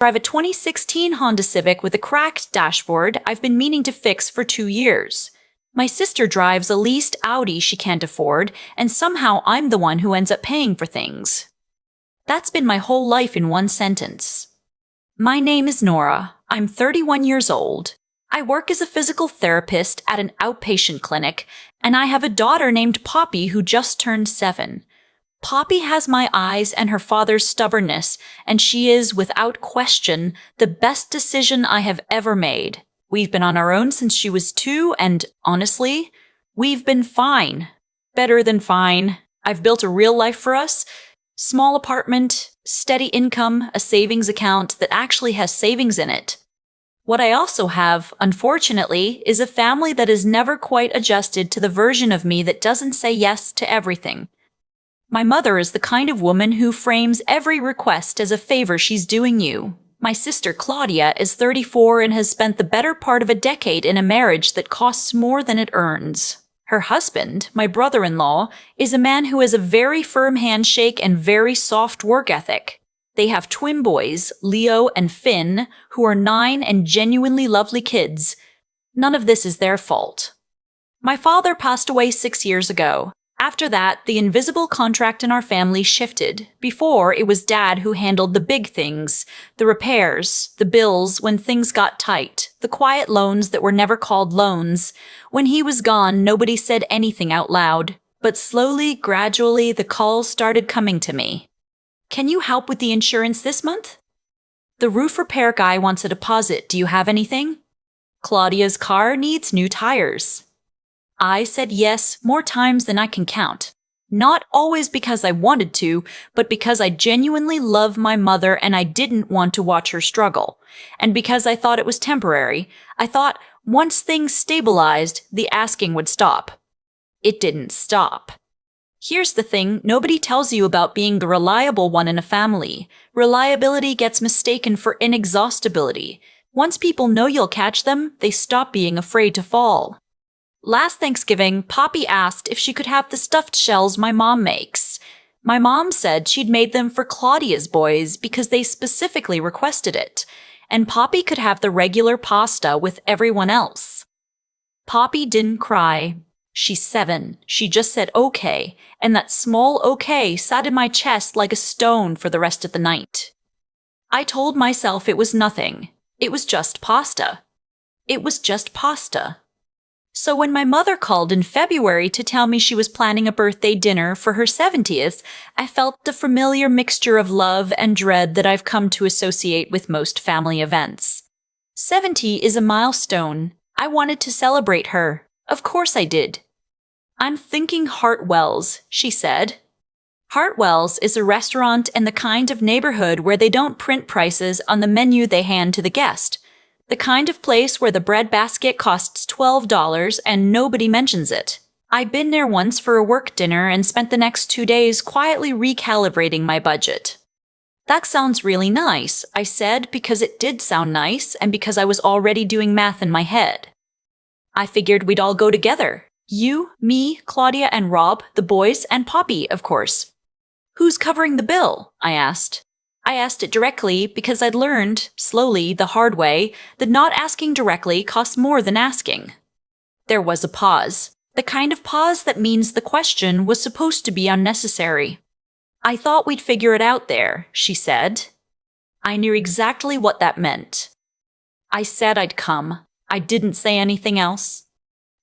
Drive a 2016 Honda Civic with a cracked dashboard I've been meaning to fix for 2 years. My sister drives a leased Audi she can't afford, and somehow I'm the one who ends up paying for things. That's been my whole life in one sentence. My name is Nora. I'm 31 years old. I work as a physical therapist at an outpatient clinic, and I have a daughter named Poppy who just turned 7. Poppy has my eyes and her father's stubbornness, and she is, without question, the best decision I have ever made. We've been on our own since she was 2, and, honestly, we've been fine. Better than fine. I've built a real life for us. Small apartment, steady income, a savings account that actually has savings in it. What I also have, unfortunately, is a family that has never quite adjusted to the version of me that doesn't say yes to everything. My mother is the kind of woman who frames every request as a favor she's doing you. My sister Claudia is 34 and has spent the better part of a decade in a marriage that costs more than it earns. Her husband, my brother-in-law, is a man who has a very firm handshake and very soft work ethic. They have twin boys, Leo and Finn, who are 9 and genuinely lovely kids. None of this is their fault. My father passed away 6 years ago. After that, the invisible contract in our family shifted. Before, it was Dad who handled the big things, the repairs, the bills when things got tight, the quiet loans that were never called loans. When he was gone, nobody said anything out loud. But slowly, gradually, the calls started coming to me. Can you help with the insurance this month? The roof repair guy wants a deposit. Do you have anything? Claudia's car needs new tires. I said yes more times than I can count. Not always because I wanted to, but because I genuinely love my mother and I didn't want to watch her struggle. And because I thought it was temporary. I thought once things stabilized, the asking would stop. It didn't stop. Here's the thing nobody tells you about being the reliable one in a family. Reliability gets mistaken for inexhaustibility. Once people know you'll catch them, they stop being afraid to fall. Last Thanksgiving, Poppy asked if she could have the stuffed shells my mom makes. My mom said she'd made them for Claudia's boys because they specifically requested it, and Poppy could have the regular pasta with everyone else. Poppy didn't cry. She's 7. She just said okay, and that small okay sat in my chest like a stone for the rest of the night. I told myself it was nothing. It was just pasta. It was just pasta. So when my mother called in February to tell me she was planning a birthday dinner for her 70th, I felt the familiar mixture of love and dread that I've come to associate with most family events. 70 is a milestone. I wanted to celebrate her. Of course I did. I'm thinking Hartwell's, she said. Hartwell's is a restaurant and the kind of neighborhood where they don't print prices on the menu they hand to the guest. The kind of place where the bread basket costs $12 and nobody mentions it. I'd been there once for a work dinner and spent the next 2 days quietly recalibrating my budget. That sounds really nice, I said because it did sound nice and because I was already doing math in my head. I figured we'd all go together. You, me, Claudia, and Rob, the boys, and Poppy, of course. Who's covering the bill? I asked. I asked it directly because I'd learned, slowly, the hard way, that not asking directly costs more than asking. There was a pause. The kind of pause that means the question was supposed to be unnecessary. I thought we'd figure it out there, she said. I knew exactly what that meant. I said I'd come. I didn't say anything else.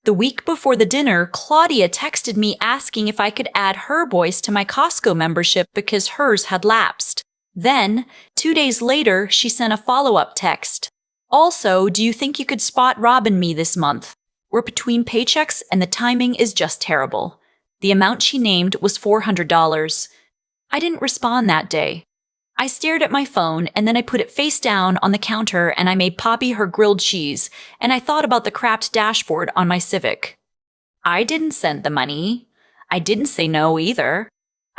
The week before the dinner, Claudia texted me asking if I could add her boys to my Costco membership because hers had lapsed. Then, 2 days later, she sent a follow-up text. Also, do you think you could spot Rob and me this month? We're between paychecks and the timing is just terrible. The amount she named was $400. I didn't respond that day. I stared at my phone and then I put it face down on the counter and I made Poppy her grilled cheese and I thought about the crapped dashboard on my Civic. I didn't send the money. I didn't say no either.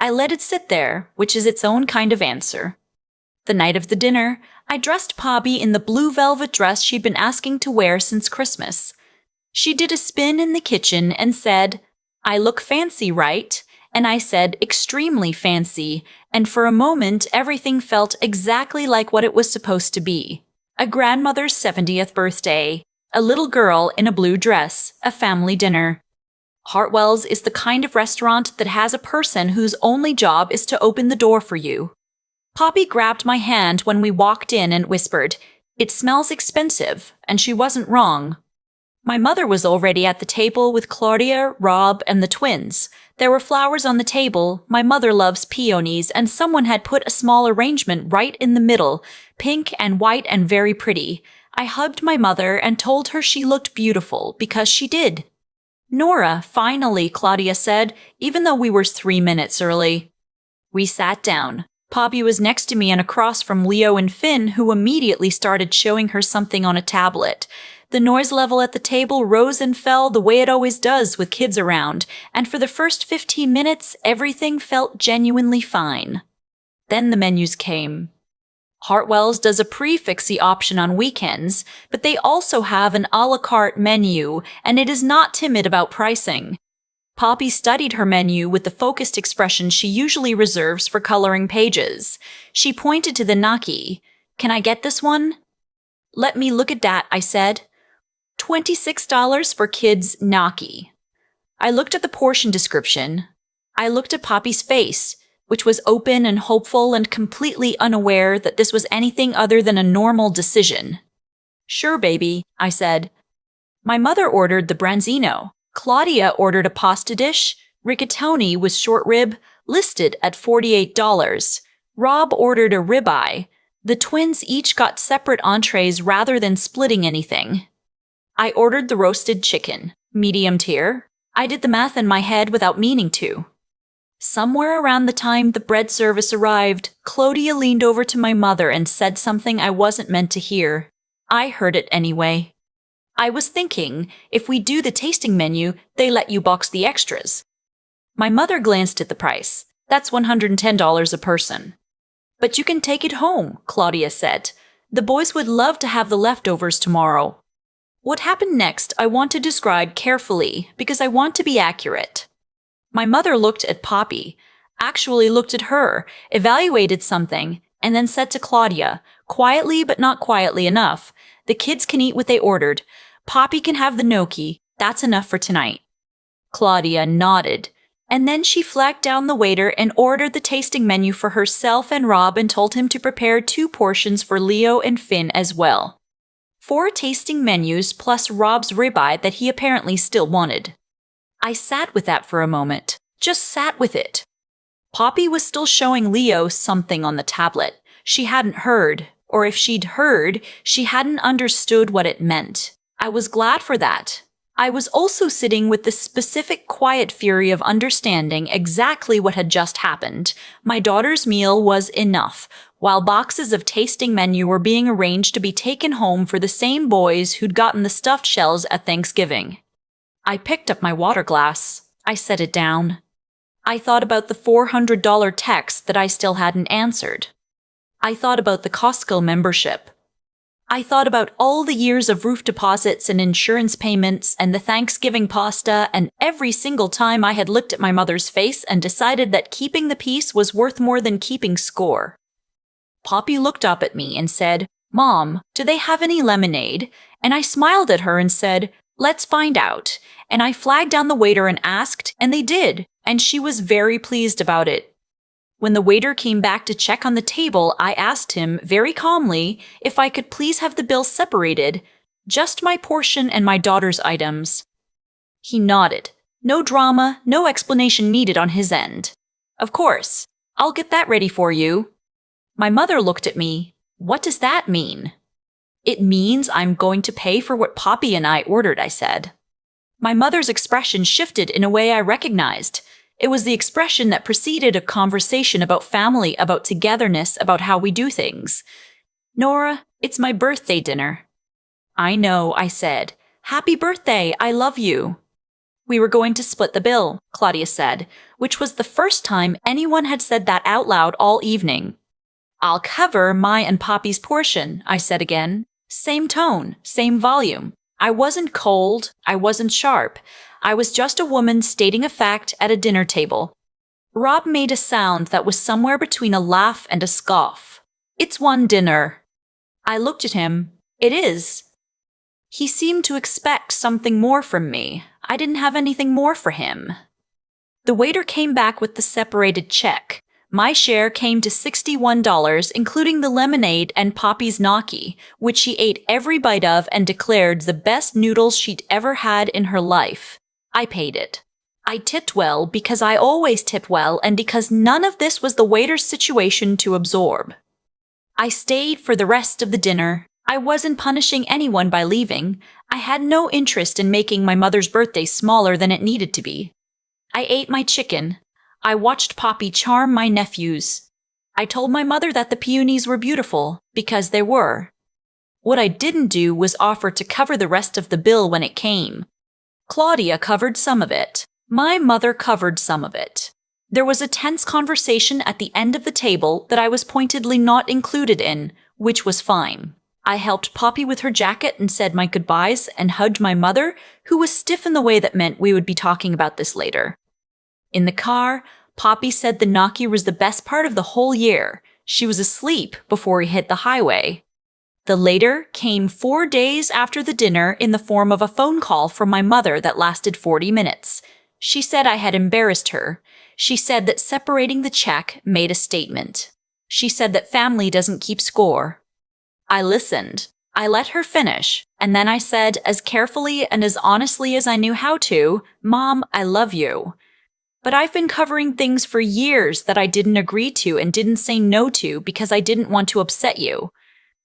I let it sit there, which is its own kind of answer. The night of the dinner, I dressed Poppy in the blue velvet dress she'd been asking to wear since Christmas. She did a spin in the kitchen and said, "I look fancy, right?" And I said, extremely fancy, and for a moment everything felt exactly like what it was supposed to be. A grandmother's 70th birthday, a little girl in a blue dress, a family dinner. Hartwell's is the kind of restaurant that has a person whose only job is to open the door for you. Poppy grabbed my hand when we walked in and whispered, "It smells expensive," and she wasn't wrong. My mother was already at the table with Claudia, Rob, and the twins. There were flowers on the table. My mother loves peonies, and someone had put a small arrangement right in the middle, pink and white and very pretty. I hugged my mother and told her she looked beautiful, because she did. "Nora, finally," Claudia said, even though we were 3 minutes early. We sat down. Poppy was next to me and across from Leo and Finn, who immediately started showing her something on a tablet. The noise level at the table rose and fell the way it always does with kids around, and for the first 15 minutes, everything felt genuinely fine. Then the menus came. Hartwell's does a prefixy option on weekends, but they also have an a la carte menu, and it is not timid about pricing. Poppy studied her menu with the focused expression she usually reserves for coloring pages. She pointed to the gnocchi. "Can I get this one?" "Let me look at that," I said. $26 for kids gnocchi. I looked at the portion description. I looked at Poppy's face, which was open and hopeful and completely unaware that this was anything other than a normal decision. "Sure, baby," I said. My mother ordered the branzino. Claudia ordered a pasta dish. Rigatoni with short rib, listed at $48. Rob ordered a ribeye. The twins each got separate entrees rather than splitting anything. I ordered the roasted chicken, medium tier. I did the math in my head without meaning to. Somewhere around the time the bread service arrived, Claudia leaned over to my mother and said something I wasn't meant to hear. I heard it anyway. "I was thinking, if we do the tasting menu, they let you box the extras." My mother glanced at the price. "That's $110 a person." "But you can take it home," Claudia said. "The boys would love to have the leftovers tomorrow." What happened next I want to describe carefully because I want to be accurate. My mother looked at Poppy, actually looked at her, evaluated something, and then said to Claudia, quietly but not quietly enough, "The kids can eat what they ordered. Poppy can have the gnocchi. That's enough for tonight." Claudia nodded, and then she flagged down the waiter and ordered the tasting menu for herself and Rob and told him to prepare 2 portions for Leo and Finn as well. 4 tasting menus plus Rob's ribeye that he apparently still wanted. I sat with that for a moment. Just sat with it. Poppy was still showing Leo something on the tablet. She hadn't heard, or if she'd heard, she hadn't understood what it meant. I was glad for that. I was also sitting with the specific quiet fury of understanding exactly what had just happened. My daughter's meal was enough, while boxes of tasting menu were being arranged to be taken home for the same boys who'd gotten the stuffed shells at Thanksgiving. I picked up my water glass. I set it down. I thought about the $400 text that I still hadn't answered. I thought about the Costco membership. I thought about all the years of roof deposits and insurance payments and the Thanksgiving pasta and every single time I had looked at my mother's face and decided that keeping the peace was worth more than keeping score. Poppy looked up at me and said, "Mom, do they have any lemonade?" And I smiled at her and said, "Let's find out." And I flagged down the waiter and asked, and they did, and she was very pleased about it. When the waiter came back to check on the table, I asked him, very calmly, if I could please have the bill separated, just my portion and my daughter's items. He nodded. No drama, no explanation needed on his end. "Of course. I'll get that ready for you." My mother looked at me. "What does that mean?" "It means I'm going to pay for what Poppy and I ordered," I said. My mother's expression shifted in a way I recognized. It was the expression that preceded a conversation about family, about togetherness, about how we do things. "Nora, it's my birthday dinner." "I know," I said. "Happy birthday, I love you." "We were going to split the bill," Claudia said, which was the first time anyone had said that out loud all evening. "I'll cover my and Poppy's portion," I said again. Same tone, same volume. I wasn't cold, I wasn't sharp. I was just a woman stating a fact at a dinner table. Rob made a sound that was somewhere between a laugh and a scoff. "It's one dinner." I looked at him. "It is." He seemed to expect something more from me. I didn't have anything more for him. The waiter came back with the separated check. My share came to $61, including the lemonade and Poppy's gnocchi, which she ate every bite of and declared the best noodles she'd ever had in her life. I paid it. I tipped well because I always tip well and because none of this was the waiter's situation to absorb. I stayed for the rest of the dinner. I wasn't punishing anyone by leaving. I had no interest in making my mother's birthday smaller than it needed to be. I ate my chicken. I watched Poppy charm my nephews. I told my mother that the peonies were beautiful, because they were. What I didn't do was offer to cover the rest of the bill when it came. Claudia covered some of it. My mother covered some of it. There was a tense conversation at the end of the table that I was pointedly not included in, which was fine. I helped Poppy with her jacket and said my goodbyes and hugged my mother, who was stiff in the way that meant we would be talking about this later. In the car, Poppy said the gnocchi was the best part of the whole year. She was asleep before we hit the highway. The later came 4 days after the dinner in the form of a phone call from my mother that lasted 40 minutes. She said I had embarrassed her. She said that separating the check made a statement. She said that family doesn't keep score. I listened. I let her finish, and then I said, as carefully and as honestly as I knew how to, "Mom, I love you. But I've been covering things for years that I didn't agree to and didn't say no to because I didn't want to upset you.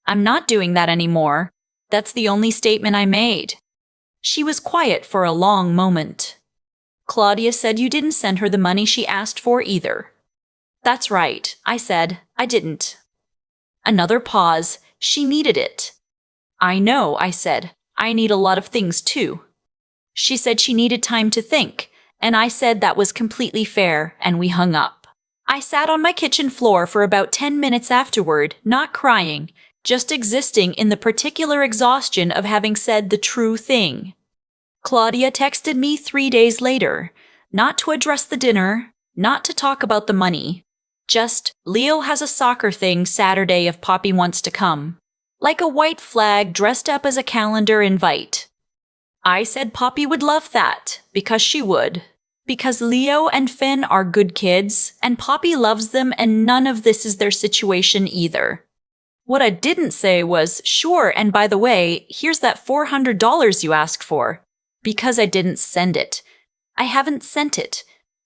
I'm not doing that anymore." That's the only statement I made. She was quiet for a long moment. "Claudia said you didn't send her the money she asked for either." "That's right," I said. "I didn't." Another pause. She needed it. "I know," I said. "I need a lot of things too." She said she needed time to think, and I said that was completely fair, and we hung up. I sat on my kitchen floor for about 10 minutes afterward, not crying, just existing in the particular exhaustion of having said the true thing. Claudia texted me 3 days later, not to address the dinner, not to talk about the money. Just, "Leo has a soccer thing Saturday if Poppy wants to come." Like a white flag dressed up as a calendar invite. I said Poppy would love that, because she would. Because Leo and Finn are good kids, and Poppy loves them and none of this is their situation either. What I didn't say was, "Sure, and by the way, here's that $400 you asked for." Because I didn't send it. I haven't sent it.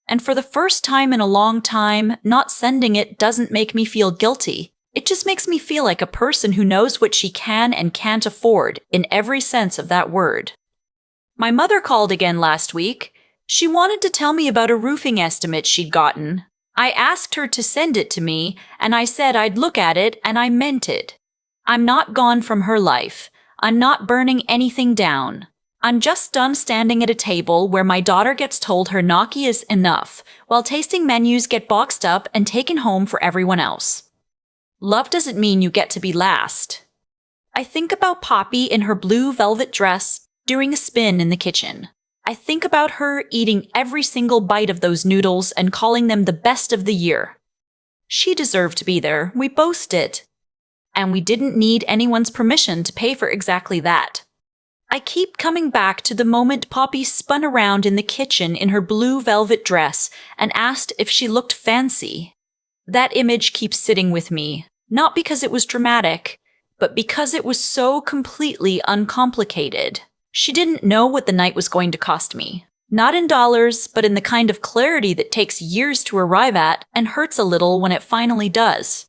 And for the first time in a long time, not sending it doesn't make me feel guilty. It just makes me feel like a person who knows what she can and can't afford, in every sense of that word. My mother called again last week. She wanted to tell me about a roofing estimate she'd gotten. I asked her to send it to me, and I said I'd look at it, and I meant it. I'm not gone from her life. I'm not burning anything down. I'm just done standing at a table where my daughter gets told her gnocchi is enough, while tasting menus get boxed up and taken home for everyone else. Love doesn't mean you get to be last. I think about Poppy in her blue velvet dress doing a spin in the kitchen. I think about her eating every single bite of those noodles and calling them the best of the year. She deserved to be there. We both did. And we didn't need anyone's permission to pay for exactly that. I keep coming back to the moment Poppy spun around in the kitchen in her blue velvet dress and asked if she looked fancy. That image keeps sitting with me, not because it was dramatic, but because it was so completely uncomplicated. She didn't know what the night was going to cost me. Not in dollars, but in the kind of clarity that takes years to arrive at and hurts a little when it finally does.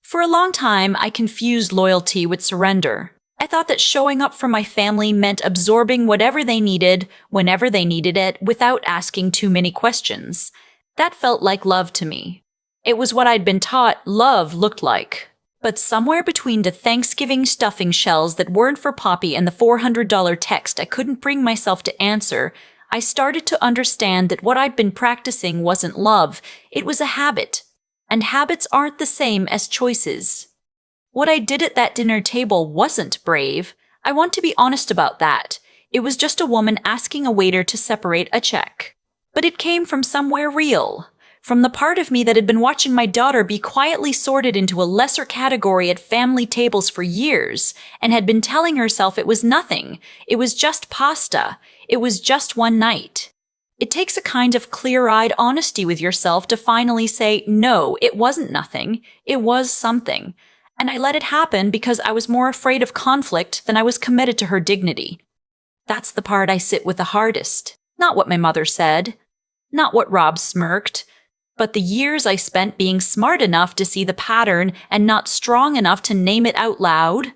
For a long time, I confused loyalty with surrender. I thought that showing up for my family meant absorbing whatever they needed, whenever they needed it, without asking too many questions. That felt like love to me. It was what I'd been taught love looked like. But somewhere between the Thanksgiving stuffing shells that weren't for Poppy and the $400 text I couldn't bring myself to answer, I started to understand that what I'd been practicing wasn't love, it was a habit. And habits aren't the same as choices. What I did at that dinner table wasn't brave. I want to be honest about that. It was just a woman asking a waiter to separate a check. But it came from somewhere real. from the part of me that had been watching my daughter be quietly sorted into a lesser category at family tables for years, and had been telling herself it was nothing, it was just pasta, it was just one night. It takes a kind of clear-eyed honesty with yourself to finally say, no, it wasn't nothing, it was something. And I let it happen because I was more afraid of conflict than I was committed to her dignity. That's the part I sit with the hardest. Not what my mother said, not what Rob smirked, but the years I spent being smart enough to see the pattern and not strong enough to name it out loud.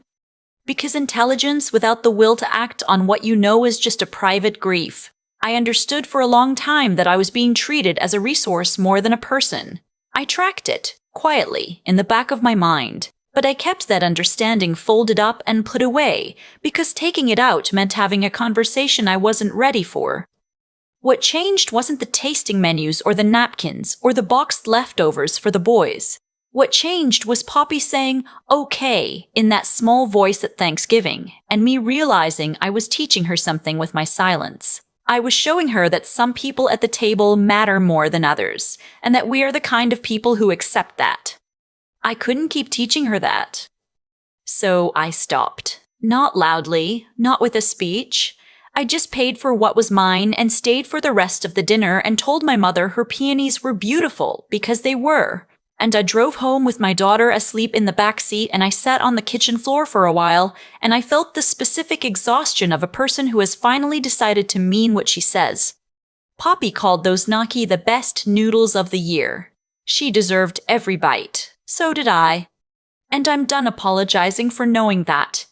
Because intelligence without the will to act on what you know is just a private grief. I understood for a long time that I was being treated as a resource more than a person. I tracked it, quietly, in the back of my mind. But I kept that understanding folded up and put away, because taking it out meant having a conversation I wasn't ready for. What changed wasn't the tasting menus or the napkins or the boxed leftovers for the boys. What changed was Poppy saying, okay, in that small voice at Thanksgiving, and me realizing I was teaching her something with my silence. I was showing her that some people at the table matter more than others, and that we are the kind of people who accept that. I couldn't keep teaching her that. So I stopped. Not loudly, not with a speech. I just paid for what was mine and stayed for the rest of the dinner and told my mother her peonies were beautiful because they were. And I drove home with my daughter asleep in the back seat, and I sat on the kitchen floor for a while, and I felt the specific exhaustion of a person who has finally decided to mean what she says. Poppy called those gnocchi the best noodles of the year. She deserved every bite. So did I. And I'm done apologizing for knowing that.